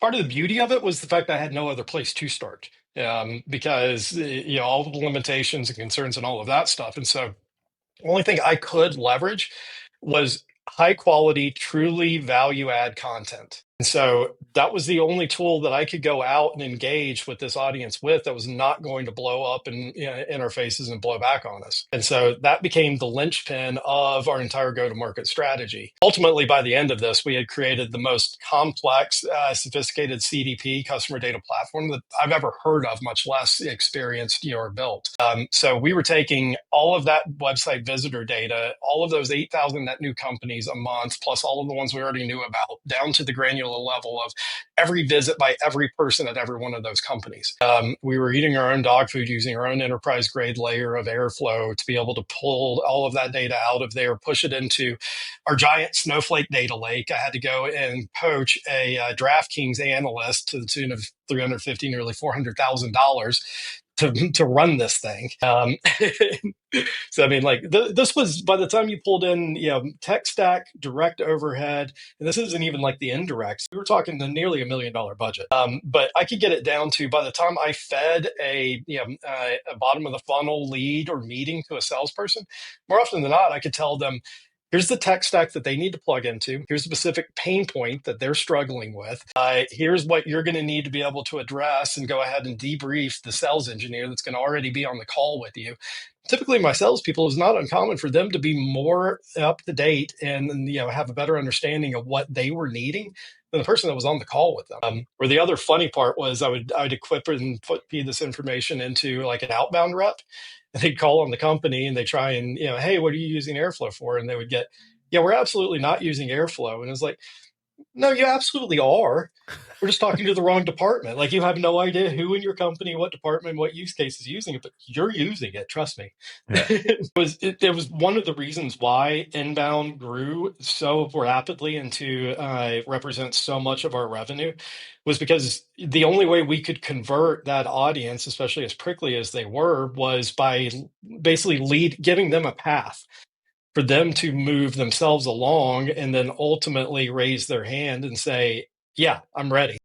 part of the beauty of it was the fact that I had no other place to start. Because all of the limitations and concerns and all of that stuff. And so the only thing I could leverage was high quality, truly value add content. And so that was the only tool that I could go out and engage with this audience with that was not going to blow up in our faces and blow back on us. And so that became the linchpin of our entire go to market strategy. Ultimately, by the end of this, we had created the most complex, sophisticated CDP, customer data platform, that I've ever heard of, much less experienced or built. So we were taking all of that website visitor data, all of those 8,000 net new companies a month, plus all of the ones we already knew about, down to the granular level of every visit by every person at every one of those companies. We were eating our own dog food using our own enterprise grade layer of Airflow to be able to pull all of that data out of there, push it into our giant Snowflake data lake. I had to go and poach a DraftKings analyst to the tune of 350, nearly $400,000 to run this thing. So I mean, like this was, by the time you pulled in, tech stack, direct overhead, and this isn't even like the indirects. We were talking the nearly $1 million budget. But I could get it down to, by the time I fed a bottom of the funnel lead or meeting to a salesperson, more often than not, I could tell them, here's the tech stack that they need to plug into. Here's a specific pain point that they're struggling with. Here's what you're going to need to be able to address, and go ahead and debrief the sales engineer that's going to already be on the call with you. Typically, my salespeople, is not uncommon for them to be more up to date and have a better understanding of what they were needing than the person that was on the call with them. Or the other funny part was I'd equip and feed this information into like an outbound rep. And they'd call on the company and they try and, hey, what are you using Airflow for? And they would get, yeah, we're absolutely not using Airflow. And it's like, no, you absolutely are. We're just talking to the wrong department. Like, you have no idea who in your company, what department, what use case is using it, but you're using it. Trust me. Yeah. It was one of the reasons why inbound grew so rapidly and to represent so much of our revenue, was because the only way we could convert that audience, especially as prickly as they were, was by basically giving them a path for them to move themselves along and then ultimately raise their hand and say, yeah, I'm ready.